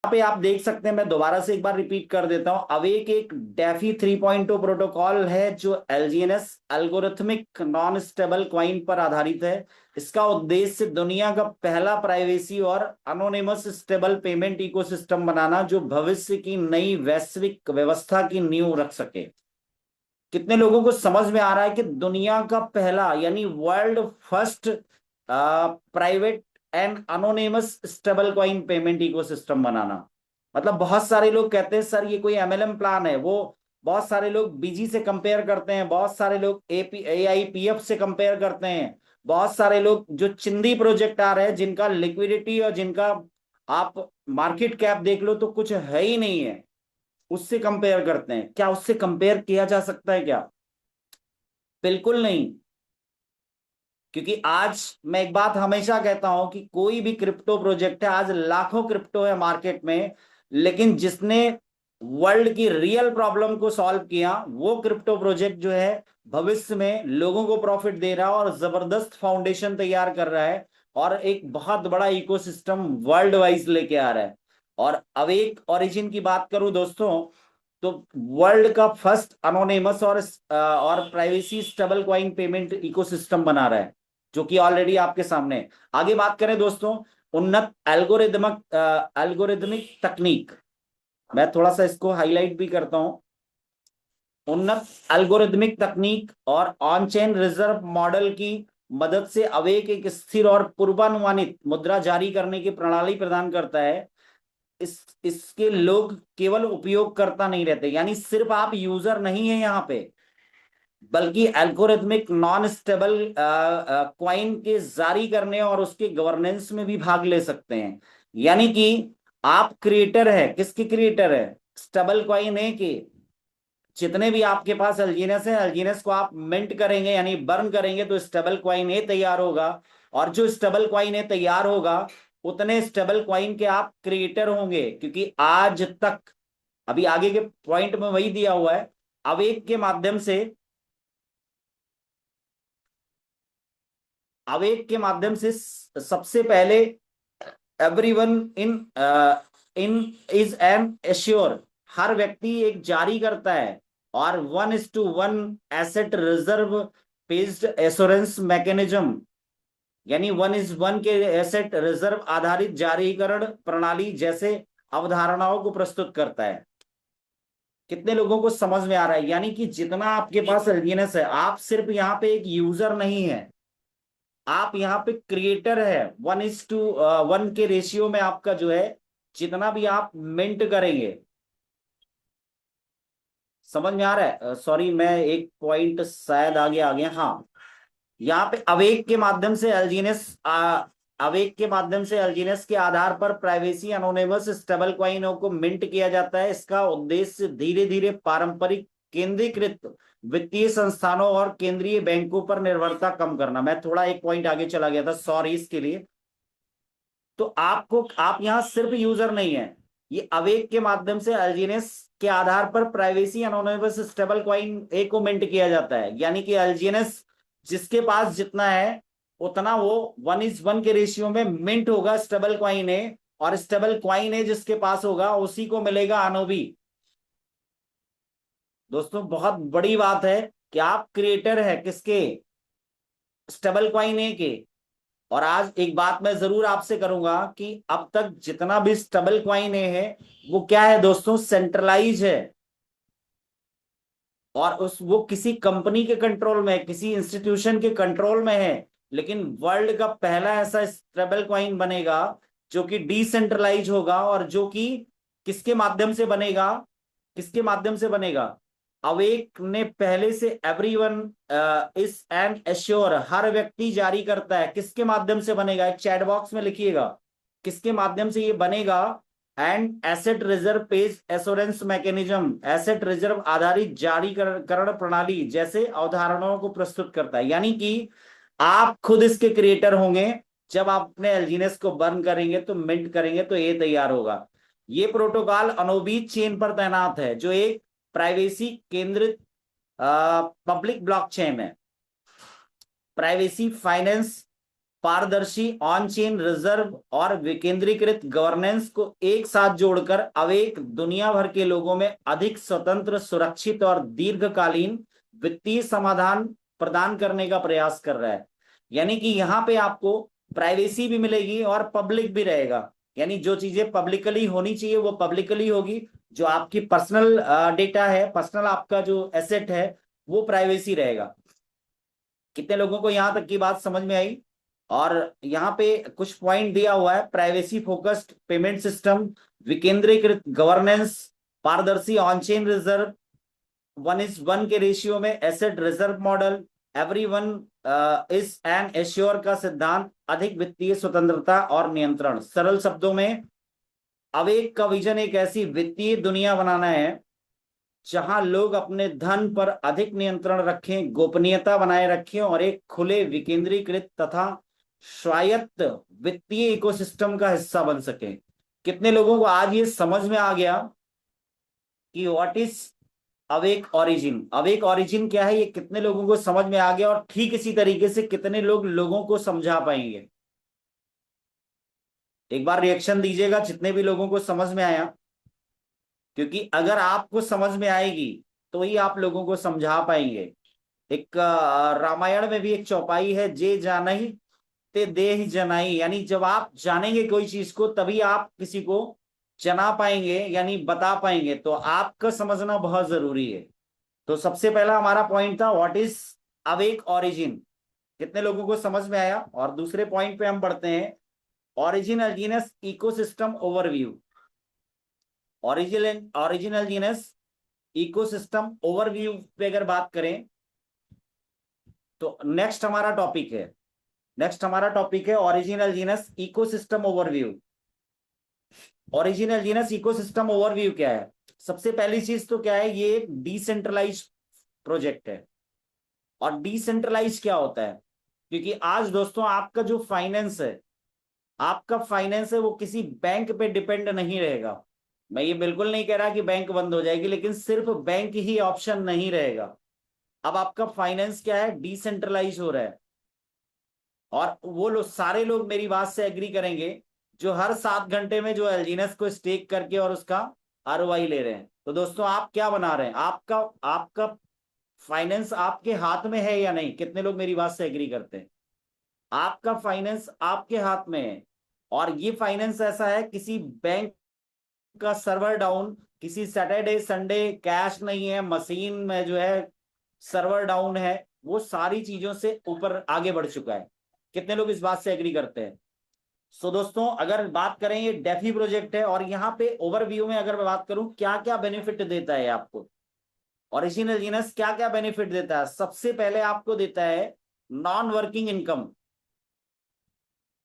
पे आप देख सकते हैं, मैं दोबारा से एक बार रिपीट कर देता हूं। अवेक एक डेफी 3.0 प्रोटोकॉल है जो एलजीएनएस एल्गोरिथमिक नॉन स्टेबल क्वाइन पर आधारित है। इसका उद्देश्य दुनिया का पहला प्राइवेसी और अनोनिमस स्टेबल पेमेंट इकोसिस्टम बनाना जो भविष्य की नई वैश्विक व्यवस्था की नींव रख सके। कितने लोगों को समझ में आ रहा है कि दुनिया का पहला यानी world first private and anonymous stablecoin payment ecosystem बनाना। मतलब बहुत सारे लोग कहते हैं सर ये कोई एमएलएम प्लान है, वो बहुत सारे लोग बीजी से कंपेयर करते हैं, बहुत सारे लोग एआईपीएफ से कंपेयर करते हैं, बहुत सारे लोग जो चिंदी प्रोजेक्ट आ रहे हैं जिनका लिक्विडिटी और जिनका आप मार्केट कैप देख लो तो कुछ है ही नहीं है, उससे कंपेयर करते हैं। क्या उससे कंपेयर किया जा सकता है क्या? बिल्कुल नहीं। क्योंकि आज मैं एक बात हमेशा कहता हूं कि कोई भी क्रिप्टो प्रोजेक्ट है, आज लाखों क्रिप्टो है मार्केट में, लेकिन जिसने वर्ल्ड की रियल प्रॉब्लम को सॉल्व किया वो क्रिप्टो प्रोजेक्ट जो है भविष्य में लोगों को प्रॉफिट दे रहा है और जबरदस्त फाउंडेशन तैयार कर रहा है और एक बहुत बड़ा इकोसिस्टम वर्ल्ड वाइज लेके आ रहा है। और अवेक ओरिजिन की बात करूं दोस्तों, तो वर्ल्ड का फर्स्ट अनोनिमस और privacy stable coin payment ecosystem बना रहा है, जो कि ऑलरेडी आपके सामने है। आगे बात करें दोस्तों, उन्नत एल्गोरिदमिक तकनीक, मैं थोड़ा सा इसको हाईलाइट भी करता हूं। उन्नत एल्गोरिदमिक तकनीक और ऑन चेन रिजर्व मॉडल की मदद से अवेक एक स्थिर और पूर्वानुमानित मुद्रा जारी करने की प्रणाली प्रदान करता है। इसके लोग केवल उपयोगकर्ता नहीं रहते, यानी सिर्फ आप यूजर नहीं है यहाँ पे, बल्कि एल्गोरिथमिक नॉन स्टेबल क्वाइन के जारी करने और उसके गवर्नेंस में भी भाग ले सकते हैं। यानी कि आप क्रिएटर है, किसके क्रिएटर है? स्टेबल क्वाइन है कि जितने भी आपके पास एलजीएनएस है, एलजीएनएस को आप मिंट करेंगे यानी बर्न करेंगे तो स्टेबल क्वाइन ए तैयार होगा। और जो स्टेबल क्वाइन ए तैयार होगा उतने स्टेबल क्वाइन के आप क्रिएटर होंगे, क्योंकि आज तक, अभी आगे के पॉइंट में वही दिया हुआ है, अवेक के माध्यम से, अवेक के माध्यम से सबसे पहले everyone in in is an assure, हर व्यक्ति एक जारी करता है और 1:1 asset reserve based assurance mechanism, यानी 1:1 के एसेट रिजर्व आधारित जारीकरण प्रणाली जैसे अवधारणाओं को प्रस्तुत करता है। कितने लोगों को समझ में आ रहा है? यानी कि जितना आपके पास एलजीएनएस है, आप सिर्फ यहाँ पे एक यूजर नहीं है, आप यहाँ पे क्रिएटर है। 1:1 के रेशियो में आपका जो है जितना भी आप मिंट करेंगे, समझ में आ रहा है? सॉरी, मैं एक पॉइंट शायद आगे आ गया। हाँ, यहाँ पे अवेक के माध्यम से एलजीएनएस के आधार पर प्राइवेसी अनोनिमस स्टेबल कॉइनों को मिंट किया जाता है। इसका उद्देश्य धीरे धीरे पारंपरिक केंद्रीकृत वित्तीय संस्थानों और केंद्रीय बैंकों पर निर्भरता कम करना। मैं थोड़ा एक पॉइंट आगे चला गया था, सॉरी इसके लिए। तो आप यहाँ सिर्फ यूजर नहीं है, ये अवेक के माध्यम से एलजीएनएस के आधार पर प्राइवेसी एनोनिमस स्टेबल क्वाइन ए को मिंट किया जाता है। यानी कि एलजीएनएस जिसके पास जितना है उतना वो 1:1 के रेशियो में मिंट होगा स्टेबल क्वाइन ए, और स्टेबल क्वाइन ए जिसके पास होगा उसी को मिलेगा अनोबी। दोस्तों बहुत बड़ी बात है कि आप क्रिएटर है किसके? स्टेबल क्वाइन ए के। और आज एक बात मैं जरूर आपसे करूंगा कि अब तक जितना भी स्टेबल क्वाइन है वो क्या है दोस्तों? सेंट्रलाइज है, और उस वो किसी कंपनी के कंट्रोल में है, किसी इंस्टीट्यूशन के कंट्रोल में है। लेकिन वर्ल्ड का पहला ऐसा स्टेबल क्वाइन बनेगा जो कि डिसेंट्रलाइज होगा, और जो कि किसके माध्यम से बनेगा? किसके माध्यम से बनेगा? अवेक ने पहले से एवरीवन इज एन एश्योर, हर व्यक्ति जारी करता है। किसके माध्यम से बनेगा? एक चैट बॉक्स में लिखिएगा किसके माध्यम से ये बनेगा। And asset reserve page assurance mechanism, asset reserve आधारित जारीकरण प्रणाली जैसे अवधारणाओं को प्रस्तुत करता है। यानी कि आप खुद इसके क्रिएटर होंगे। जब आप अपने एल्जीनेस को बर्न करेंगे तो मिंट करेंगे तो ये तैयार होगा। ये प्रोटोकॉल अनोबीज चेन पर तैनात है जो एक प्राइवेसी केंद्रित पब्लिक ब्लॉकचेन है। प्राइवेसी फाइनेंस पारदर्शी ऑन चेन रिजर्व और विकेंद्रीकृत गवर्नेंस को एक साथ जोड़कर अवेक दुनिया भर के लोगों में अधिक स्वतंत्र, सुरक्षित और दीर्घकालीन वित्तीय समाधान प्रदान करने का प्रयास कर रहा है। यानी कि यहाँ पे आपको प्राइवेसी भी मिलेगी और पब्लिक भी रहेगा, यानी जो चीजें पब्लिकली होनी चाहिए वो पब्लिकली होगी, जो आपकी पर्सनल डेटा है, पर्सनल आपका जो एसेट है वो प्राइवेसी रहेगा। कितने लोगों को यहाँ तक की बात समझ में आई? और यहाँ पे कुछ पॉइंट दिया हुआ है, प्राइवेसी फोकस्ड पेमेंट सिस्टम, विकेंद्रीकृत गवर्नेंस, पारदर्शी ऑन चेन रिजर्व, 1:1 के रेशियो में asset reserve model, everyone is an assure का सिद्धांत, अधिक वित्तीय स्वतंत्रता और नियंत्रण। सरल शब्दों में अवेक का विजन एक ऐसी वित्तीय दुनिया बनाना है जहां लोग अपने धन पर अधिक नियंत्रण रखें, गोपनीयता बनाए रखें और एक खुले, विकेंद्रीकृत तथा स्वायत्त वित्तीय इकोसिस्टम का हिस्सा बन सके। कितने लोगों को आज ये समझ में आ गया कि what is awake origin? Awake origin क्या है, ये कितने लोगों को समझ में आ गया? और ठीक इसी तरीके से कितने लोग लोगों को समझा पाएंगे? एक बार रिएक्शन दीजिएगा जितने भी लोगों को समझ में आया, क्योंकि अगर आपको समझ में आएगी तो ही आप लोगों को समझा पाएंगे। एक रामायण में भी एक चौपाई है, जे जानई ते देह जनाई, यानी जब आप जानेंगे कोई चीज को तभी आप किसी को जना पाएंगे, यानी बता पाएंगे। तो आपका समझना बहुत जरूरी है। तो सबसे पहला हमारा पॉइंट था व्हाट इज अवेक ओरिजिन, कितने लोगों को समझ में आया? और दूसरे पॉइंट पे हम बढ़ते हैं, original genus ecosystem overview. Original genus ecosystem overview पे अगर बात करें तो नेक्स्ट हमारा टॉपिक है original genus ecosystem overview. Original genus ecosystem overview क्या है? सबसे पहली चीज तो क्या है, ये एक डिसेंट्रलाइज प्रोजेक्ट है। और डिसेंट्रलाइज क्या होता है? क्योंकि आज दोस्तों आपका फाइनेंस है वो किसी बैंक पे डिपेंड नहीं रहेगा। मैं ये बिल्कुल नहीं कह रहा कि बैंक बंद हो जाएगी, लेकिन सिर्फ बैंक ही ऑप्शन नहीं रहेगा। अब आपका फाइनेंस क्या है, डिसेंट्रलाइज हो रहा है। और वो लोग, सारे लोग मेरी बात से एग्री करेंगे जो हर 7 घंटे में जो एलजीनेस को स्टेक करके और उसका आरओआई ले रहे हैं। तो दोस्तों आप क्या बना रहे हैं? आपका फाइनेंस आपके हाथ में है या नहीं? कितने लोग मेरी बात से एग्री करते हैं? आपका फाइनेंस आपके हाथ में है। और ये फाइनेंस ऐसा है, किसी बैंक का सर्वर डाउन, किसी सैटरडे संडे कैश नहीं है, मशीन में जो है सर्वर डाउन है, वो सारी चीजों से ऊपर आगे बढ़ चुका है। कितने लोग इस बात से एग्री करते हैं? सो दोस्तों अगर बात करें, ये डेफी प्रोजेक्ट है और यहाँ पे ओवरव्यू में अगर मैं बात करूं क्या क्या बेनिफिट देता है आपको, ओरिजिनल जीनस क्या क्या बेनिफिट देता है? सबसे पहले आपको देता है नॉन वर्किंग इनकम।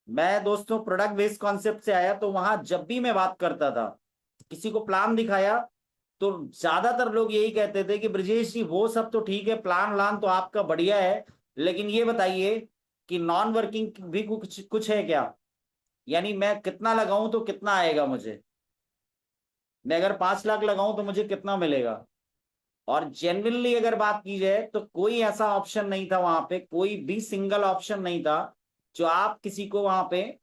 मैं दोस्तों प्रोडक्ट बेस्ड कॉन्सेप्ट से आया, तो वहां जब भी मैं बात करता था, किसी को प्लान दिखाया, तो ज्यादातर लोग यही कहते थे कि ब्रजेश जी वो सब तो ठीक है, प्लान व्लान तो आपका बढ़िया है, लेकिन ये बताइए कि नॉन वर्किंग भी कुछ कुछ है क्या? यानी मैं कितना लगाऊं तो कितना आएगा मुझे? मैं अगर 5 लाख लगाऊं तो मुझे कितना मिलेगा? और जेन्युइनली अगर बात की जाए तो कोई ऐसा ऑप्शन नहीं था वहां पे, कोई भी सिंगल ऑप्शन नहीं था जो आप किसी को वहां पे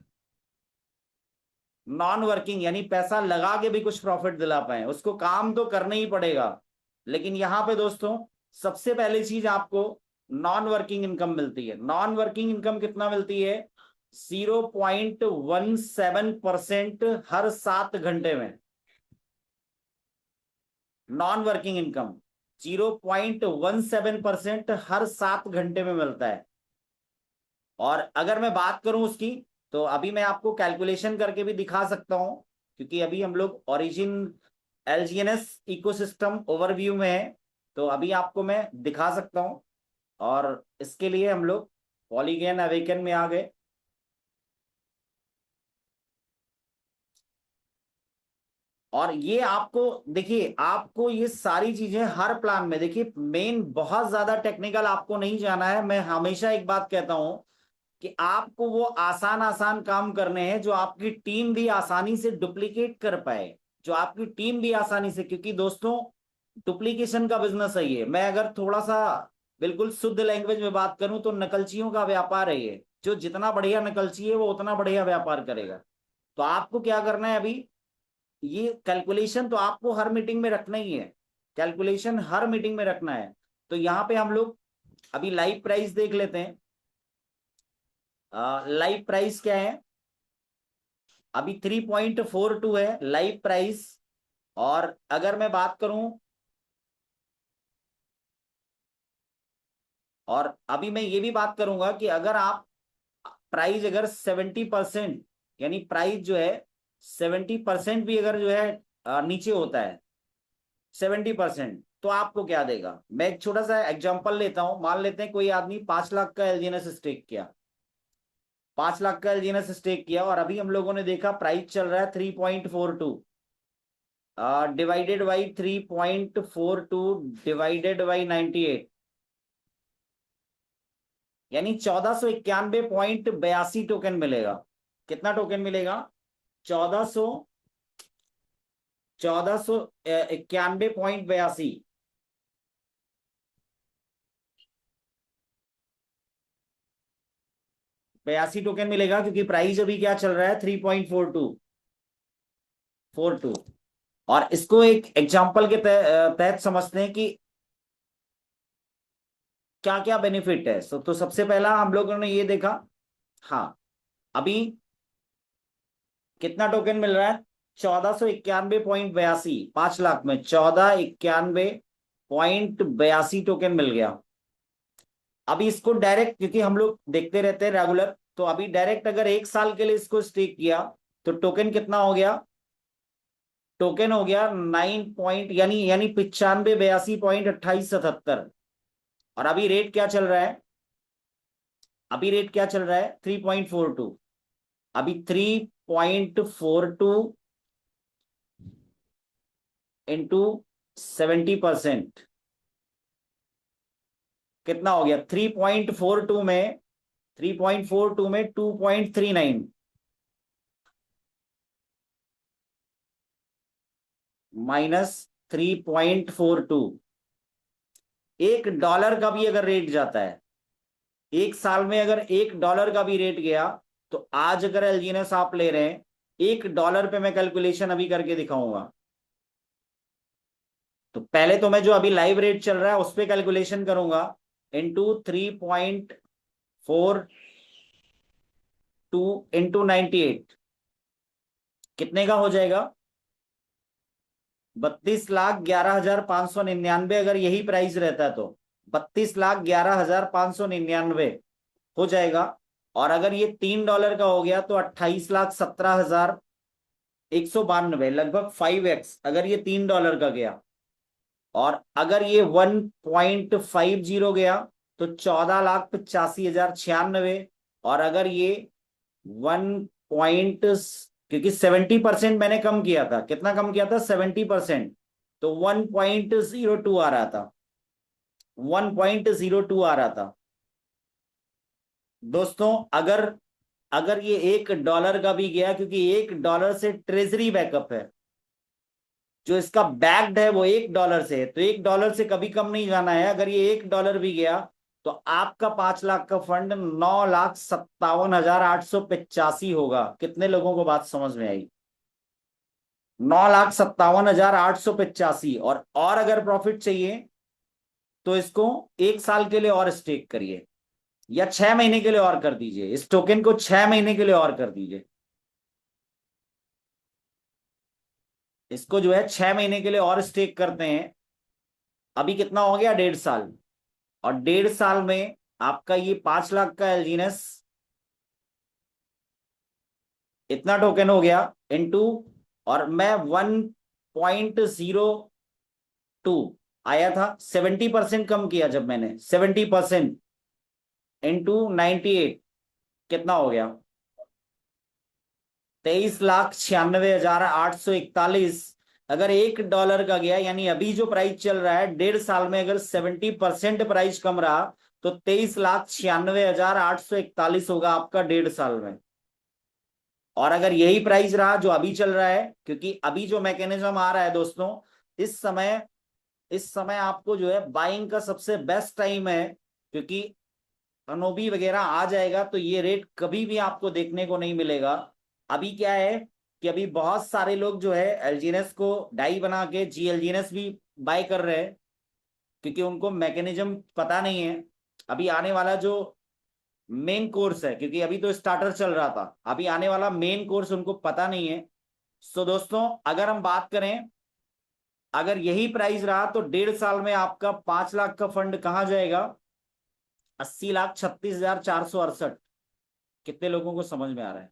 नॉन वर्किंग यानी पैसा लगा के भी कुछ प्रॉफिट दिला पाए। उसको काम तो करना ही पड़ेगा। लेकिन यहाँ पे दोस्तों सबसे पहली चीज आपको नॉन वर्किंग इनकम मिलती है। नॉन वर्किंग इनकम कितना मिलती है? 0.17% हर 7 घंटे में। नॉन वर्किंग इनकम 0.17% हर 7 घंटे में मिलता है। और अगर मैं बात करूं उसकी, तो अभी मैं आपको कैलकुलेशन करके भी दिखा सकता हूं, क्योंकि अभी हम लोग ओरिजिन एलजीएनएस इकोसिस्टम ओवरव्यू में है, तो अभी आपको मैं दिखा सकता हूं। और इसके लिए हम लोग पॉलीगन अवेकन में आ गए। और ये आपको देखिए, आपको ये सारी चीजें हर प्लान में देखिए, मेन बहुत ज्यादा टेक्निकल आपको नहीं जाना है। मैं हमेशा एक बात कहता हूं कि आपको वो आसान आसान काम करने हैं जो आपकी टीम भी आसानी से डुप्लीकेट कर पाए, जो आपकी टीम भी आसानी से, क्योंकि दोस्तों डुप्लीकेशन का बिजनेस है ये। मैं अगर थोड़ा सा बिल्कुल शुद्ध लैंग्वेज में बात करूं तो नकलचियों का व्यापार है ये। जो जितना बढ़िया निकलची है वो उतना बढ़िया व्यापार करेगा। तो आपको क्या करना है, अभी ये कैलकुलेशन तो आपको हर मीटिंग में रखना ही है, कैलकुलेशन हर मीटिंग में रखना है। तो यहाँ पे हम लोग अभी लाइव प्राइस देख लेते हैं। लाइव प्राइस क्या है, अभी 3.42 है लाइव प्राइस। और अगर मैं बात करूं, और अभी मैं ये भी बात करूंगा कि अगर आप प्राइस अगर 70%, यानी प्राइस जो है 70% भी अगर जो है नीचे होता है 70%, तो आपको क्या देगा। मैं एक छोटा सा एग्जांपल लेता हूं, मान लेते हैं कोई आदमी 5 लाख का एलजीएनएस स्टेक किया, 5 लाख का एलजीएनएस स्टेक किया, और अभी हम लोगों ने देखा प्राइस चल रहा है 3.42, डिवाइडेड बाई 3.42 डिवाइडेड बाई 98, यानी 1491.82 टोकन मिलेगा। कितना टोकन मिलेगा, 1491.82, 82 टोकन मिलेगा, क्योंकि प्राइस अभी क्या चल रहा है 3.42। और इसको एक एग्जांपल के तहत समझते हैं कि क्या क्या बेनिफिट है। तो सबसे पहला हम लोगों ने ये देखा, हाँ अभी कितना टोकन मिल रहा है, 1491.82, 5 लाख में 1491.82 टोकन मिल गया। अभी इसको डायरेक्ट, क्योंकि हम लोग देखते रहते हैं रेगुलर, तो अभी डायरेक्ट अगर 1 साल के लिए इसको स्टेक किया तो टोकन कितना हो गया, टोकन हो गया 9 पॉइंट, यानी 9582.2877। और अभी रेट क्या चल रहा है, अभी रेट क्या चल रहा है 3.42, अभी 3.42 इंटू 70% कितना हो गया, 3.42 में 2.39 माइनस 3.42, $1 का भी अगर रेट जाता है, 1 साल में अगर $1 का भी रेट गया, तो आज अगर एलजीएनएस आप ले रहे हैं $1 पे, मैं कैलकुलेशन अभी करके दिखाऊंगा। तो पहले तो मैं जो अभी लाइव रेट चल रहा है उस पर कैलकुलेशन करूंगा, इंटू 3.42 इंटू 98, कितने का हो जाएगा, 32,11,599। अगर यही प्राइस रहता तो 32,11,599 हो जाएगा। और अगर ये $3 का हो गया तो 28,17,192, लगभग 5x अगर ये $3 का गया। और अगर ये 1.50 गया तो 14,85,096। और अगर ये 1 क्योंकि 70% मैंने कम किया था, कितना कम किया था 70%, तो 1.02 आ रहा था, 1.02 आ रहा था। दोस्तों अगर अगर ये $1 का भी गया, क्योंकि $1 से ट्रेजरी बैकअप है, जो इसका बैक्ड है वो $1 से है, तो $1 से कभी कम नहीं जाना है। अगर ये $1 भी गया तो आपका 5 लाख का फंड 9,57,885 होगा। कितने लोगों को बात समझ में आई, 9,57,885। और अगर प्रॉफिट चाहिए तो इसको 1 साल के लिए और स्टेक करिए, या 6 महीने के लिए और कर दीजिए, इस टोकन को 6 महीने के लिए और कर दीजिए। इसको जो है 6 महीने के लिए और स्टेक करते हैं, अभी कितना हो गया 1.5 साल। और 1.5 साल में आपका ये 5 लाख का एलजीएनएस इतना टोकन हो गया इनटू, और मैं 1.02 आया था, 70% कम किया जब मैंने 70% इंटू 98, कितना हो गया 23,96,841। अगर $1 का गया, यानी अभी जो प्राइस चल रहा है 1.5 साल में अगर 70% प्राइस कम रहा, तो 23,96,841 होगा आपका 1.5 साल में। और अगर यही प्राइस रहा जो अभी चल रहा है, क्योंकि अभी जो मैकेनिज्म आ रहा है दोस्तों, इस समय आपको जो है बाइंग का सबसे बेस्ट टाइम है, क्योंकि अनोबी वगैरह आ जाएगा तो ये रेट कभी भी आपको देखने को नहीं मिलेगा। अभी क्या है कि अभी बहुत सारे लोग जो है एलजीएनएस को डाई बना के जी एलजीएनएस भी बाय कर रहे हैं, क्योंकि उनको मैकेनिज्म पता नहीं है। अभी आने वाला जो मेन कोर्स है, क्योंकि अभी तो स्टार्टर चल रहा था, अभी आने वाला मेन कोर्स उनको पता नहीं है। सो दोस्तों, अगर हम बात करें, अगर यही प्राइस रहा तो 1.5 साल में आपका 5 लाख का फंड कहाँ जाएगा? 80,36,468। कितने लोगों को समझ में आ रहा है?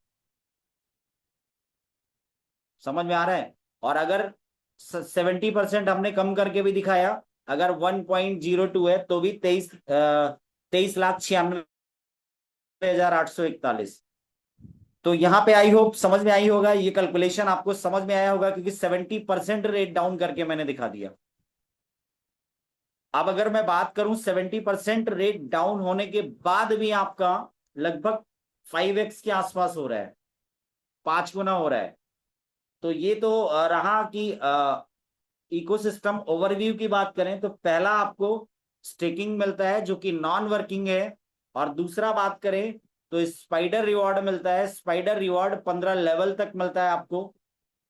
समझ में आ रहा है? और अगर 70% हमने कम करके भी दिखाया, अगर 1.02 है तो भी 23,96,841। तो यहाँ पे आई होप समझ में आई होगा, ये कैलकुलेशन आपको समझ में आया होगा, क्योंकि 70% रेट डाउन करके मैंने दिखा दिया। अब अगर मैं बात करूं 70% रेट डाउन होने के बाद भी आपका लगभग 5x के आसपास हो रहा है, 5 गुना हो रहा है। तो ये तो रहा कि इकोसिस्टम ओवरव्यू की बात करें तो पहला आपको स्टेकिंग मिलता है जो कि नॉन वर्किंग है, और दूसरा बात करें तो स्पाइडर रिवॉर्ड मिलता है। स्पाइडर रिवॉर्ड 15 लेवल तक मिलता है आपको।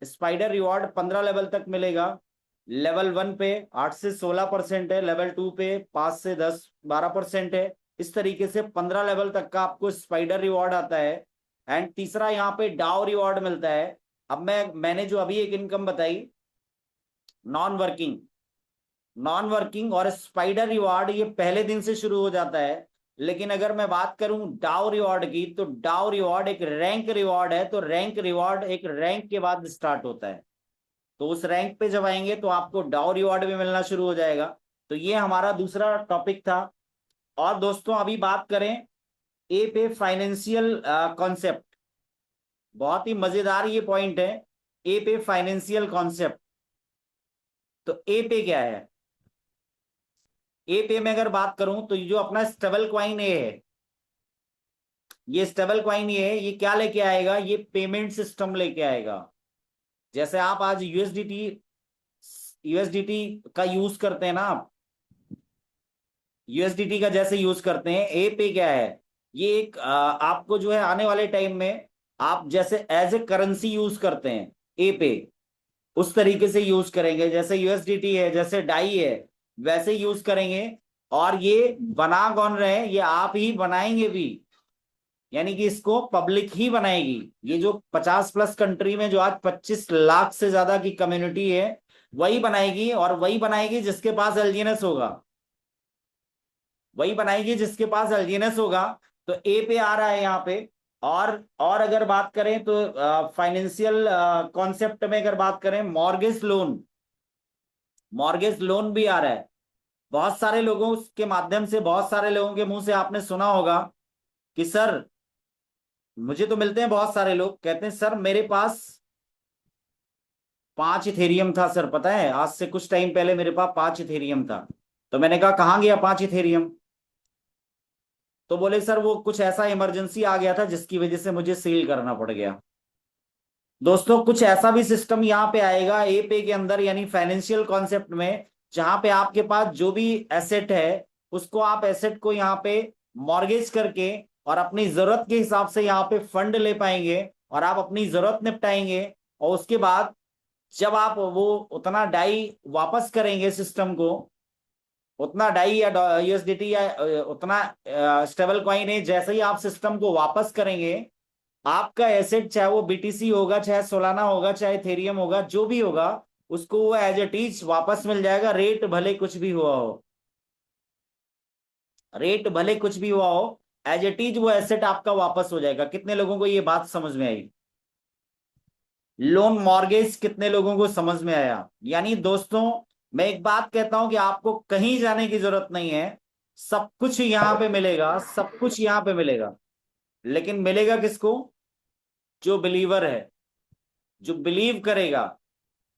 स्पाइडर रिवॉर्ड 15 लेवल तक मिलेगा। लेवल 1 पे 8 से 16% है, लेवल 2 पे 5 से 10-12% है। इस तरीके से 15 लेवल तक का आपको स्पाइडर रिवॉर्ड आता है। एंड तीसरा यहाँ पे डाउ रिवॉर्ड मिलता है। अब मैंने जो अभी एक इनकम बताई, नॉन वर्किंग, नॉन वर्किंग और स्पाइडर रिवॉर्ड, ये पहले दिन से शुरू हो जाता है। लेकिन अगर मैं बात करूं डाउ रिवॉर्ड की, तो डाउ रिवॉर्ड एक रैंक रिवॉर्ड है, तो रैंक रिवॉर्ड एक रैंक के बाद स्टार्ट होता है। तो उस रैंक पे जब आएंगे तो आपको डाउ रिवॉर्ड भी मिलना शुरू हो जाएगा। तो ये हमारा दूसरा टॉपिक था। और दोस्तों, अभी बात करें ए पे फाइनेंशियल कॉन्सेप्ट, बहुत ही मजेदार ये पॉइंट है, ए पे फाइनेंशियल कॉन्सेप्ट। तो ए पे क्या है? ए पे में अगर बात करूं तो ये जो अपना स्टेबल क्वाइन ए है, ये स्टेबल क्वाइन ये है, ये क्या लेके आएगा? ये पेमेंट सिस्टम लेके आएगा। जैसे आप आज यूएसडीटी यूएसडीटी का यूज करते हैं ना, आप यूएसडीटी का जैसे यूज करते हैं, ए पे क्या है? ये एक आपको जो है आने वाले टाइम में आप जैसे एज ए करेंसी यूज करते हैं ए पे, उस तरीके से यूज करेंगे। जैसे यूएसडीटी है, जैसे डाई है, वैसे यूज करेंगे। और ये बना कौन रहे हैं? ये आप ही बनाएंगे भी, यानी कि इसको पब्लिक ही बनाएगी। ये जो 50+ कंट्री में जो आज 25 लाख से ज्यादा की कम्युनिटी है, वही बनाएगी। और वही बनाएगी जिसके पास एलजीएनएस होगा, वही बनाएगी जिसके पास एलजीएनएस होगा। तो ए पे आ रहा है यहाँ पे। और अगर बात करें तो फाइनेंशियल कॉन्सेप्ट में अगर बात करें, मॉर्गेज लोन, मॉर्गेज लोन भी आ रहा है। बहुत सारे लोगों के माध्यम से, बहुत सारे लोगों के मुंह से आपने सुना होगा कि सर, मुझे तो मिलते हैं बहुत सारे लोग कहते हैं सर मेरे पास 5 इथेरियम था सर, पता है आज से कुछ टाइम पहले मेरे पास 5 इथेरियम था। तो मैंने कहा कहाँ गया 5 इथेरियम? तो बोले सर वो कुछ ऐसा इमरजेंसी आ गया था जिसकी वजह से मुझे सील करना पड़ गया। दोस्तों, कुछ ऐसा भी सिस्टम यहाँ पे आएगा ए पे के अंदर, यानी फाइनेंशियल कॉन्सेप्ट में, जहां पे आपके पास जो भी एसेट है उसको आप एसेट को यहाँ पे मॉर्गेज करके और अपनी जरूरत के हिसाब से यहाँ पे फंड ले पाएंगे और आप अपनी जरूरत निपटाएंगे। और उसके बाद जब आप वो उतना डाई वापस करेंगे सिस्टम को, उतना डाई या यूएसडीटी या उतना स्टेबल कॉइन है, जैसे ही आप सिस्टम को वापस करेंगे, आपका एसेट चाहे वो बीटीसी होगा, चाहे सोलाना होगा, चाहे थेरियम होगा, जो भी होगा, उसको वो एज इट इज वापस मिल जाएगा। रेट भले कुछ भी हुआ हो, रेट भले कुछ भी हुआ हो, एज इट इज वो एसेट आपका वापस हो जाएगा। कितने लोगों को ये बात समझ में आई? लोन मॉर्गेज कितने लोगों को समझ में आया? यानी दोस्तों, मैं एक बात कहता हूं कि आपको कहीं जाने की जरूरत नहीं है, सब कुछ यहां पे मिलेगा, सब कुछ यहां पे मिलेगा। लेकिन मिलेगा किसको? जो बिलीवर है, जो बिलीव करेगा।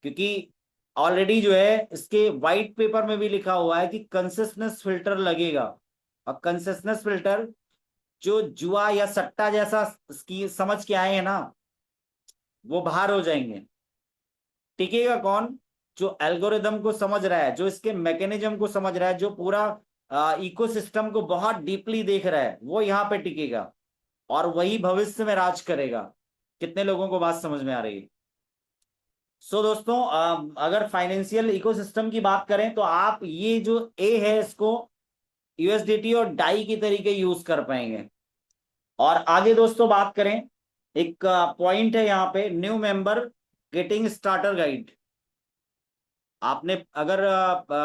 क्योंकि ऑलरेडी जो है इसके वाइट पेपर में भी लिखा हुआ है कि कंसिस्टेंस फिल्टर लगेगा। और कंसिस्टेंस फिल्टर, जो जुआ या सट्टा जैसा इसकी समझ के आए हैं ना, वो बाहर हो जाएंगे। टिकेगा कौन? जो एल्गोरिदम को समझ रहा है, जो इसके मैकेनिज्म को समझ रहा है, जो पूरा इकोसिस्टम को बहुत डीपली देख रहा है, वो यहाँ पे टिकेगा और वही भविष्य में राज करेगा। कितने लोगों को बात समझ में आ रही है? सो दोस्तों, अगर फाइनेंशियल इकोसिस्टम की बात करें तो आप ये जो ए है इसको यूएसडीटी और डाई की तरीके यूज कर पाएंगे। और आगे दोस्तों बात करें, एक पॉइंट है यहाँ पे, new member getting starter guide. आपने अगर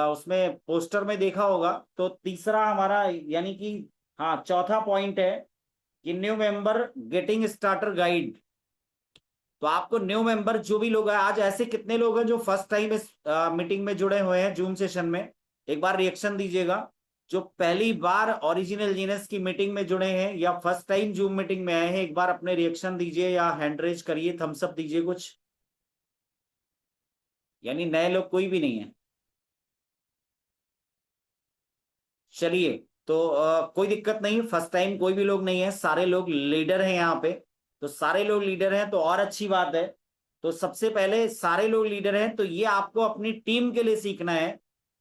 उसमें पोस्टर में देखा होगा तो तीसरा हमारा यानी कि, हाँ, चौथा पॉइंट है कि new member getting starter guide. तो आपको न्यू मेंबर जो भी लोग हैं, आज ऐसे कितने लोग हैं जो फर्स्ट टाइम इस मीटिंग में जुड़े हुए हैं जूम सेशन में, एक बार रिएक्शन दीजिएगा। जो पहली बार ओरिजिनल जीनस की मीटिंग में जुड़े हैं या फर्स्ट टाइम जूम मीटिंग में आए हैं, एक बार अपने रिएक्शन दीजिए या हैंड रेज करिए, थम्स अप दीजिए कुछ। यानी नए लोग कोई भी नहीं है। चलिए, तो कोई दिक्कत नहीं, फर्स्ट टाइम कोई भी लोग नहीं है, सारे लोग लीडर हैं यहाँ पे। तो सारे लोग लीडर हैं तो और अच्छी बात है। तो सबसे पहले सारे लोग लीडर हैं तो ये आपको अपनी टीम के लिए सीखना है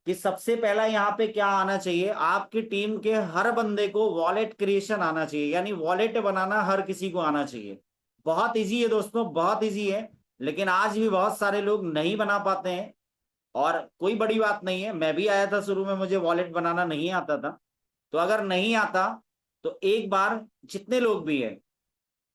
कि सबसे पहला यहाँ पे क्या आना चाहिए। आपकी टीम के हर बंदे को वॉलेट क्रिएशन आना चाहिए, यानी वॉलेट बनाना हर किसी को आना चाहिए। बहुत इजी है दोस्तों, बहुत इजी है। लेकिन आज भी बहुत सारे लोग नहीं बना पाते हैं, और कोई बड़ी बात नहीं है। मैं भी आया था शुरू में, मुझे वॉलेट बनाना नहीं आता था। तो अगर नहीं आता तो एक बार, जितने लोग भी हैं,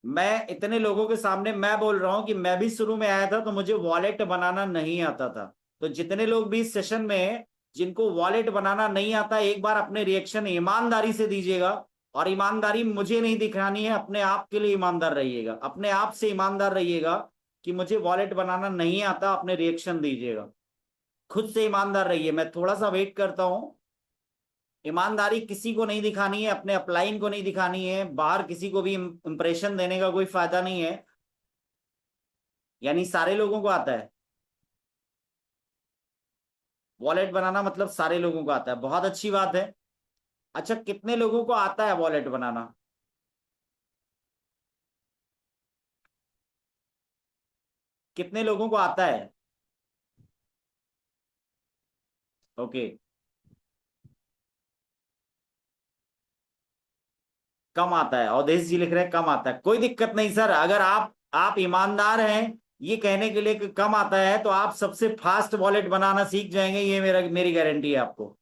मैं इतने लोगों के सामने मैं बोल रहा हूं कि मैं भी शुरू में आया था तो मुझे वॉलेट बनाना नहीं आता था। तो जितने लोग भी इस सेशन में हैं जिनको वॉलेट बनाना नहीं आता, एक बार अपने रिएक्शन ईमानदारी से दीजिएगा। और ईमानदारी मुझे नहीं दिखानी है, अपने आप के लिए ईमानदार रहिएगा, अपने आप से ईमानदार रहिएगा कि मुझे वॉलेट बनाना नहीं आता। अपने रिएक्शन दीजिएगा, खुद से ईमानदार रहिए। मैं थोड़ा सा वेट करता हूं। ईमानदारी किसी को नहीं दिखानी है, अपने अपलाइन को नहीं दिखानी है, बाहर किसी को भी इंप्रेशन देने का कोई फायदा नहीं है। यानी सारे लोगों को आता है वॉलेट बनाना, मतलब सारे लोगों को आता है, बहुत अच्छी बात है। अच्छा, कितने लोगों को आता है वॉलेट बनाना? कितने लोगों को आता है? ओके, कम आता है। अवधेश जी लिख रहे हैं कम आता है, कोई दिक्कत नहीं सर। अगर आप ईमानदार हैं ये कहने के लिए कि कम आता है, तो आप सबसे फास्ट वॉलेट बनाना सीख जाएंगे, ये मेरी गारंटी है आपको।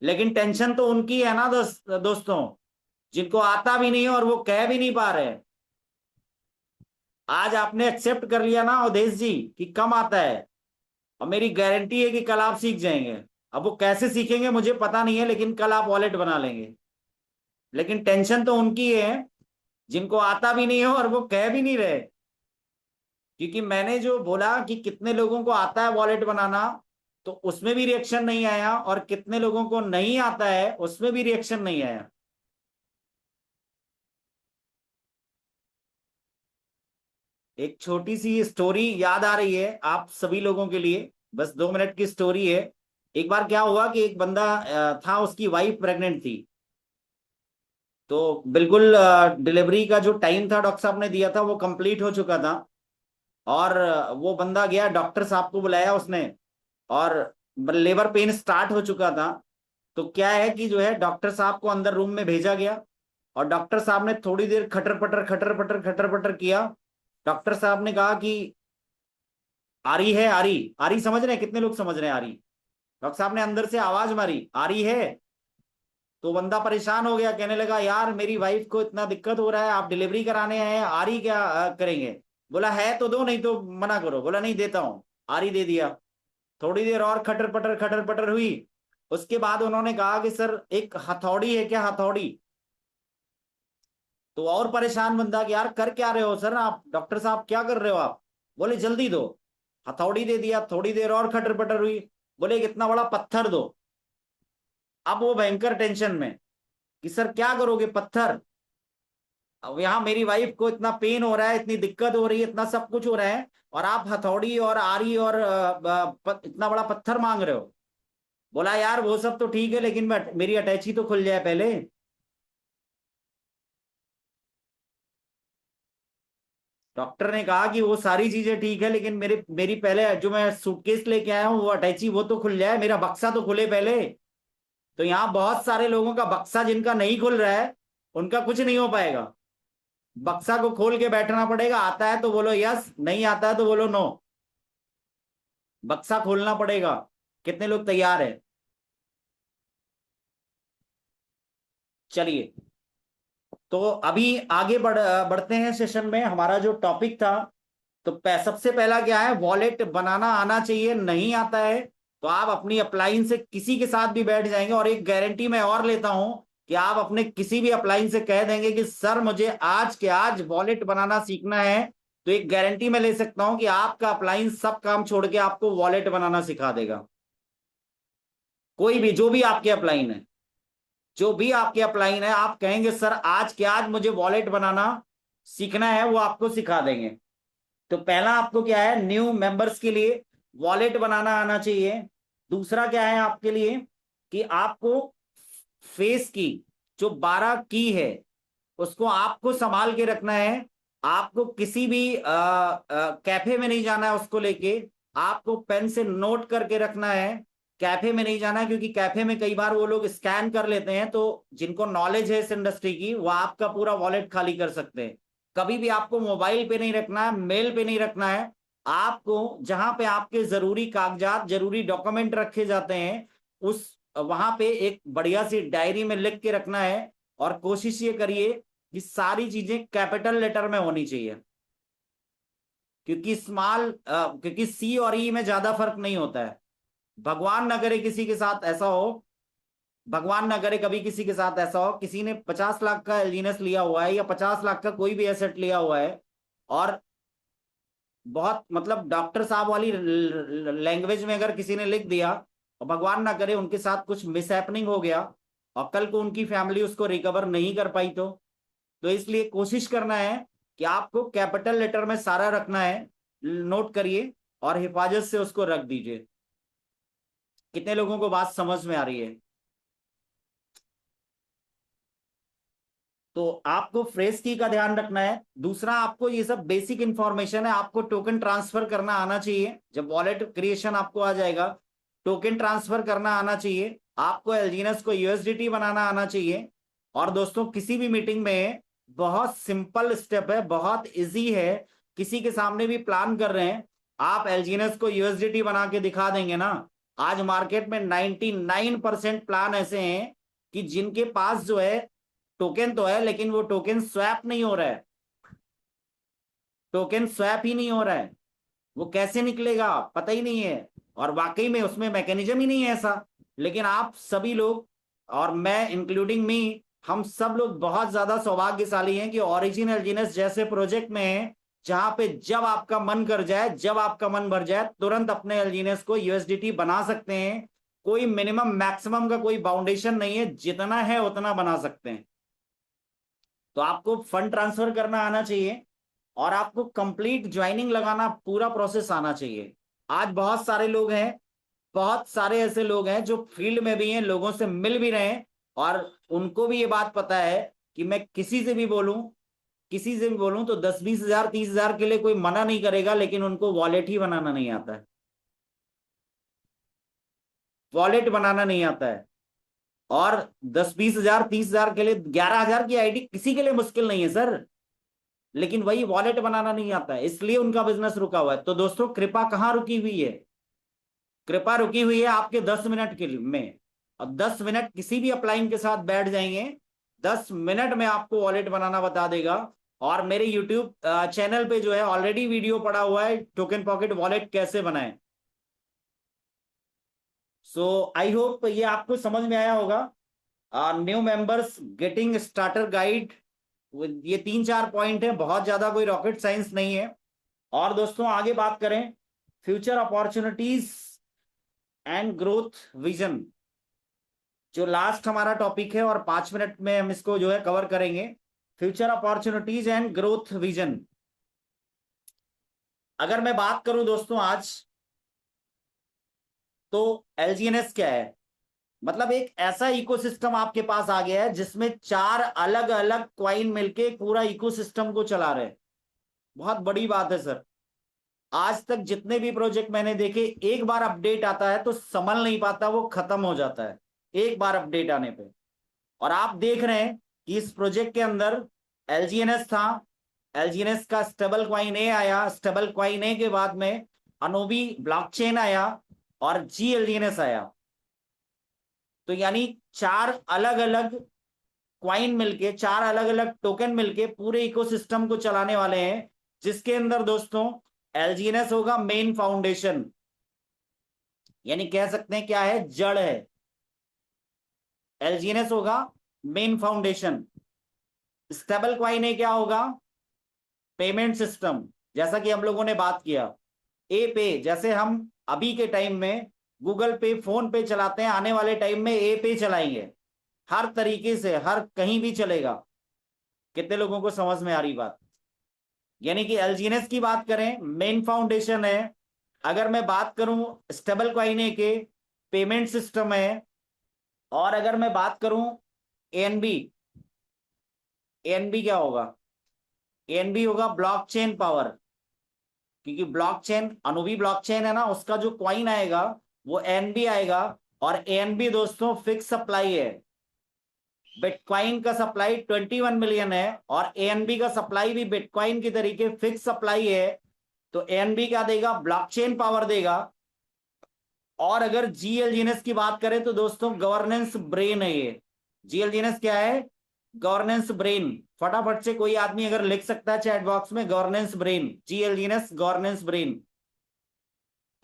लेकिन टेंशन तो उनकी है ना दोस्तों, जिनको आता भी नहीं है और वो कह भी नहीं पा रहे हैं। आज आपने एक्सेप्ट कर लिया ना अवधेश जी कि कम आता है, और मेरी गारंटी है कि कल आप सीख जाएंगे। अब वो कैसे सीखेंगे मुझे पता नहीं है, लेकिन कल आप वॉलेट बना लेंगे। लेकिन टेंशन तो उनकी है जिनको आता भी नहीं है और वो कह भी नहीं रहे। क्योंकि मैंने जो बोला कि कितने लोगों को आता है वॉलेट बनाना, तो उसमें भी रिएक्शन नहीं आया, और कितने लोगों को नहीं आता है उसमें भी रिएक्शन नहीं आया। एक छोटी सी स्टोरी याद आ रही है आप सभी लोगों के लिए, बस 2 मिनट की स्टोरी है। एक बार क्या हुआ कि एक बंदा था, उसकी वाइफ प्रेग्नेंट थी। तो बिल्कुल डिलीवरी का जो टाइम था डॉक्टर साहब ने दिया था वो कंप्लीट हो चुका था। और वो बंदा गया, डॉक्टर साहब को बुलाया उसने, और लेबर पेन स्टार्ट हो चुका था। तो क्या है कि जो है डॉक्टर साहब को अंदर रूम में भेजा गया, और डॉक्टर साहब ने थोड़ी देर खटर पटर किया। डॉक्टर साहब ने कहा कि आरी है, आरी आरी, समझ रहे हैं? कितने लोग समझ रहे हैं आरी? डॉक्टर साहब ने अंदर से आवाज मारी, आरी है। तो बंदा परेशान हो गया, कहने लगा यार मेरी वाइफ को इतना दिक्कत हो रहा है, आप डिलीवरी कराने आए हैं, आरी क्या करेंगे? बोला है तो दो, नहीं तो मना करो। बोला नहीं देता हूं। आरी दे दिया। थोड़ी देर और खटर पटर हुई। उसके बाद उन्होंने कहा कि सर एक हथौड़ी है क्या, हथौड़ी? तो और परेशान बंदा कि यार कर क्या रहे हो सर आप, डॉक्टर साहब क्या कर रहे हो आप? बोले जल्दी दो। हथौड़ी दे दिया। थोड़ी देर और खटर पटर हुई। बोले एक इतना बड़ा पत्थर दो। अब वो भयंकर टेंशन में कि सर क्या करोगे, पत्थर? अब यहाँ मेरी वाइफ को इतना पेन हो रहा है, इतनी दिक्कत हो रही है, इतना सब कुछ हो रहा है, और आप हथौड़ी और आरी और इतना बड़ा पत्थर मांग रहे हो। बोला यार वो सब तो ठीक है, लेकिन मेरी अटैची तो खुल जाए पहले। डॉक्टर ने कहा कि वो सारी चीजें ठीक है, लेकिन मेरी पहले जो मैं सूटकेस लेके आया हूँ वो अटैची वो तो खुल जाए, मेरा बक्सा तो खुले पहले। तो यहाँ बहुत सारे लोगों का बक्सा जिनका नहीं खुल रहा है उनका कुछ नहीं हो पाएगा। बक्सा को खोल के बैठना पड़ेगा। आता है तो बोलो यस, नहीं आता है तो बोलो नो। बक्सा खोलना पड़ेगा। कितने लोग तैयार है? चलिए, तो अभी आगे बढ़ते हैं सेशन में। हमारा जो टॉपिक था, तो सबसे पहला क्या है, वॉलेट बनाना आना चाहिए। नहीं आता है तो आप अपनी अप्लाइन से किसी के साथ भी बैठ जाएंगे, और एक गारंटी मैं और लेता हूं कि आप अपने किसी भी अप्लाइन से कह देंगे कि सर मुझे आज के आज वॉलेट बनाना सीखना है, तो एक गारंटी मैं ले सकता हूं कि आपका अप्लाइन सब काम छोड़ के आपको वॉलेट बनाना सिखा देगा। कोई भी, जो भी आपके अप्लाइन है, जो भी आपके अप्लाइन है, आप कहेंगे सर आज के आज मुझे वॉलेट बनाना सीखना है, वो आपको सिखा देंगे। तो पहला आपको क्या है, न्यू मेंबर्स के लिए वॉलेट बनाना आना चाहिए। दूसरा क्या है आपके लिए, कि आपको फेस की जो 12 की है उसको आपको संभाल के रखना है। आपको किसी भी कैफे में नहीं जाना है उसको लेके, आपको पेन से नोट करके रखना है। कैफे में नहीं जाना है, क्योंकि कैफे में कई बार वो लोग स्कैन कर लेते हैं, तो जिनको नॉलेज है इस इंडस्ट्री की वो आपका पूरा वॉलेट खाली कर सकते हैं। कभी भी आपको मोबाइल पे नहीं रखना है, मेल पे नहीं रखना है। आपको जहां पे आपके जरूरी कागजात, जरूरी डॉक्यूमेंट रखे जाते हैं, उस वहां पे एक बढ़िया सी डायरी में लिख के रखना है। और कोशिश ये करिए कि सारी चीजें कैपिटल लेटर में होनी चाहिए, क्योंकि क्योंकि सी और ई में ज्यादा फर्क नहीं होता है। भगवान न करे किसी के साथ ऐसा हो, भगवान न करे कभी किसी के साथ ऐसा हो, किसी ने 50 लाख का एलजीनेस लिया हुआ है या 50 लाख का कोई भी एसेट लिया हुआ है, और बहुत मतलब डॉक्टर साहब वाली लैंग्वेज में अगर किसी ने लिख दिया, और भगवान ना करे उनके साथ कुछ मिसहैपनिंग हो गया और कल को उनकी फैमिली उसको रिकवर नहीं कर पाई, तो इसलिए कोशिश करना है कि आपको कैपिटल लेटर में सारा रखना है। नोट करिए और हिफाजत से उसको रख दीजिए। कितने लोगों को बात समझ में आ रही है? तो आपको फ्रेश की का ध्यान रखना है। दूसरा, आपको ये सब बेसिक इंफॉर्मेशन है, आपको टोकन ट्रांसफर करना आना चाहिए। जब वॉलेट क्रिएशन आपको आ जाएगा, टोकन ट्रांसफर करना आना चाहिए। आपको एलजीएनएस को यूएसडीटी बनाना आना चाहिए। और दोस्तों, किसी भी मीटिंग में बहुत सिंपल स्टेप है, बहुत इजी है। किसी के सामने भी प्लान कर रहे हैं, आप एलजीएनएस को यूएसडीटी बना के दिखा देंगे ना। आज मार्केट में 99% प्लान ऐसे हैं कि जिनके पास जो है टोकन तो है, लेकिन वो टोकन स्वैप नहीं हो रहा है। टोकन स्वैप ही नहीं हो रहा है। वो कैसे निकलेगा पता ही नहीं है, और वाकई में उसमें मैकेनिज्म ही नहीं है ऐसा। लेकिन आप सभी लोग, और मैं इंक्लूडिंग मी, हम सब लोग बहुत ज्यादा सौभाग्यशाली हैं कि ओरिजिनल जीनस जैसे प्रोजेक्ट में है, जहां पे जब आपका मन कर जाए, जब आपका मन भर जाए, तुरंत अपने एलजीनेस को यूएसडीटी बना सकते हैं। कोई मिनिमम मैक्सिमम का कोई बाउंडेशन नहीं है, जितना है उतना बना सकते हैं। तो आपको फंड ट्रांसफर करना आना चाहिए, और आपको कंप्लीट ज्वाइनिंग लगाना पूरा प्रोसेस आना चाहिए। आज बहुत सारे लोग हैं, बहुत सारे ऐसे लोग हैं जो फील्ड में भी हैं, लोगों से मिल भी रहे हैं, और उनको भी ये बात पता है कि मैं किसी से भी बोलूं तो 10-20 हजार 30 हजार के लिए कोई मना नहीं करेगा, लेकिन उनको वॉलेट ही बनाना नहीं आता है। वॉलेट बनाना नहीं आता है। और 10-20 हजार 30 हजार के लिए 11 हजार की आईडी किसी के लिए मुश्किल नहीं है सर, लेकिन वही वॉलेट बनाना नहीं आता है, इसलिए उनका बिजनेस रुका हुआ है। तो दोस्तों, कृपा कहाँ रुकी हुई है? कृपा रुकी हुई है आपके 10 मिनट के में। और 10 मिनट किसी भी अपलाइन के साथ बैठ जाएंगे, 10 मिनट में आपको वॉलेट बनाना बता देगा। और मेरे यूट्यूब चैनल पे जो है ऑलरेडी वीडियो पड़ा हुआ है, टोकन पॉकेट वॉलेट कैसे बनाए। सो आई होप ये आपको समझ में आया होगा। New members getting starter guide, ये 3-4 पॉइंट है, बहुत ज्यादा कोई रॉकेट साइंस नहीं है। और दोस्तों, आगे बात करें, future opportunities and growth vision, जो लास्ट हमारा टॉपिक है, और 5 मिनट में हम इसको जो है कवर करेंगे। Future opportunities and growth vision. अगर मैं बात करूं दोस्तों आज, तो एलजीएनएस क्या है? मतलब एक ऐसा इकोसिस्टम आपके पास आ गया है जिसमें 4 अलग अलग क्वाइन मिलके पूरा इकोसिस्टम को चला रहे हैं। बहुत बड़ी बात है सर। आज तक जितने भी प्रोजेक्ट मैंने देखे, एक बार अपडेट आता है तो संभल नहीं पाता, वो खत्म हो जाता है। एक बार अपडेट आने पे। और आप देख रहे हैं कि इस प्रोजेक्ट के अंदर एलजीएनएस था, एलजीएनएस का स्टेबल क्वाइन ए आया, स्टेबल क्वाइन ए के बाद में अनोबी ब्लॉकचेन आया और जीएलजीएनएस आया। तो यानी चार अलग अलग क्वाइन मिलके, चार अलग अलग टोकन मिलके पूरे इकोसिस्टम को चलाने वाले हैं, जिसके अंदर दोस्तों एलजीएनएस होगा मेन फाउंडेशन, यानी कह सकते हैं क्या है, जड़ है। एलजीएनएस होगा मेन फाउंडेशन, स्टेबल क्वाइन ए क्या होगा, पेमेंट सिस्टम, जैसा कि हम लोगों ने बात किया। ए पे, जैसे हम अभी के टाइम में गूगल पे, फोन पे चलाते हैं, आने वाले टाइम में ए पे चलाएंगे, हर तरीके से, हर कहीं भी चलेगा। कितने लोगों को समझ में आ रही बात? यानी कि एलजीएनएस की बात करें, मेन फाउंडेशन है। अगर मैं बात करूं स्टेबल क्वाइन के, पेमेंट सिस्टम है। और अगर मैं बात करूं एएनबी, एएनबी क्या होगा, एएनबी होगा ब्लॉकचेन पावर, क्योंकि ब्लॉकचेन, अनुबी ब्लॉकचेन है ना, उसका जो क्वाइन आएगा वो एएनबी आएगा। और एएनबी दोस्तों फिक्स सप्लाई है, बिटकॉइन का सप्लाई 21 मिलियन है और एएनबी का सप्लाई भी बिटकॉइन की तरीके फिक्स सप्लाई है। तो एएनबी क्या देगा, ब्लॉकचेन पावर देगा। और अगर जीएलजीएनएस की बात करें तो दोस्तों गवर्नेंस ब्रेन है ये। जीएलजीएनएस क्या है, गवर्नेंस ब्रेन। फटाफट से कोई आदमी अगर लिख सकता है चैट बॉक्स में, गवर्नेंस ब्रेन, जीएलजीएनएस गवर्नेंस ब्रेन।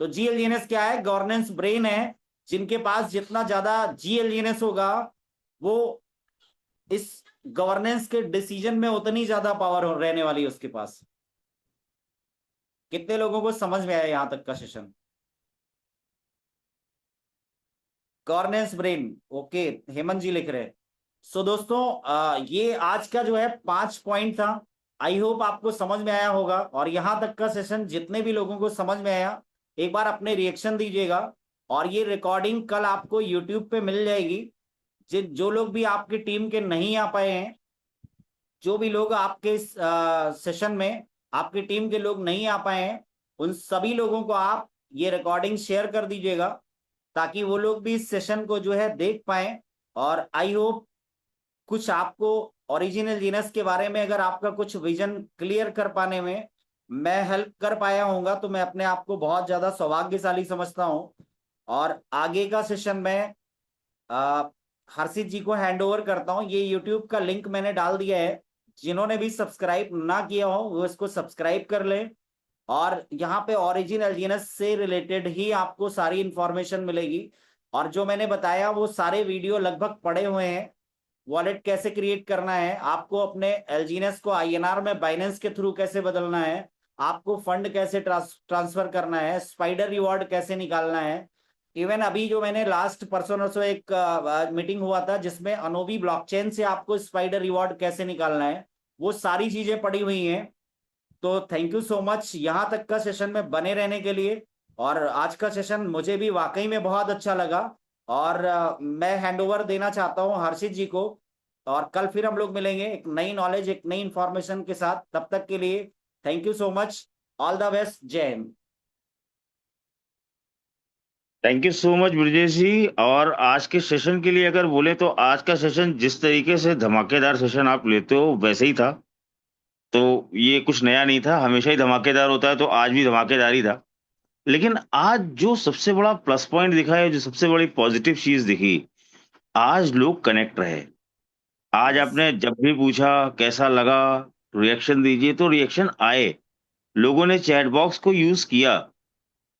तो जीएलजीएनएस क्या है, गवर्नेंस ब्रेन है। जिनके पास जितना ज्यादा जीएलजीएनएस होगा, वो इस गवर्नेंस के डिसीजन में उतनी ज्यादा पावर रहने वाली है उसके पास। कितने लोगों को समझ में आया यहां तक का session? Governance brain, okay, Hemant ji लिख रहे हैं। सो दोस्तों ये आज का जो है 5 पॉइंट था। आई होप आपको समझ में आया होगा। और यहां तक का सेशन जितने भी लोगों को समझ में आया, एक बार अपने रिएक्शन दीजिएगा। और ये रिकॉर्डिंग कल आपको यूट्यूब पे मिल जाएगी। जो लोग भी आपकी टीम के नहीं आ पाए हैं, जो भी लोग आपके सेशन में आपकी टीम के लोग नहीं आ पाए हैं, उन सभी लोगों को आप ये रिकॉर्डिंग शेयर कर दीजिएगा, ताकि वो लोग भी इस सेशन को जो है देख पाए। और आई होप कुछ आपको ओरिजिनल जीनस के बारे में, अगर आपका कुछ विजन क्लियर कर पाने में मैं हेल्प कर पाया होऊंगा, तो मैं अपने आप को बहुत ज्यादा सौभाग्यशाली समझता हूं। और आगे का सेशन में हर्षित जी को हैंड ओवर करता हूं। ये यूट्यूब का लिंक मैंने डाल दिया है, जिन्होंने भी सब्सक्राइब ना किया हो वो इसको सब्सक्राइब कर ले। और यहाँ पे ओरिजिनल जीनस से रिलेटेड ही आपको सारी इंफॉर्मेशन मिलेगी। और जो मैंने बताया वो सारे वीडियो लगभग पड़े हुए हैं। वॉलेट कैसे क्रिएट करना है, आपको अपने एलजीएनएस को आईएनआर में बाइनेंस के थ्रू कैसे बदलना है, आपको फंड कैसे ट्रांसफर करना है, स्पाइडर रिवॉर्ड कैसे निकालना है। इवन अभी जो मैंने लास्ट परसों नरसों एक मीटिंग हुआ था जिसमें अनोबी ब्लॉकचेन से आपको स्पाइडर रिवॉर्ड कैसे निकालना है, वो सारी चीजें पड़ी हुई हैं। तो थैंक यू सो मच यहाँ तक का सेशन में बने रहने के लिए। और आज का सेशन मुझे भी वाकई में बहुत अच्छा लगा। और मैं हैंडओवर देना चाहता हूँ हर्षित जी को। और कल फिर हम लोग मिलेंगे एक नई नॉलेज, एक नई इंफॉर्मेशन के साथ। तब तक के लिए thank you so much, all the best, Jai Hind. Thank you so much Brajesh ji. और आज के सेशन के लिए अगर बोले तो आज का सेशन जिस तरीके से धमाकेदार सेशन आप लेते हो वैसे ही था। तो ये कुछ नया नहीं था, हमेशा ही धमाकेदार होता है, तो आज भी धमाकेदार ही था। लेकिन आज जो सबसे बड़ा प्लस पॉइंट दिखा है, जो सबसे बड़ी पॉजिटिव चीज दिखी, आज लोग कनेक्ट रहे। आज यस, आपने जब भी पूछा कैसा लगा, रिएक्शन दीजिए, तो रिएक्शन आए। लोगों ने चैट बॉक्स को यूज किया।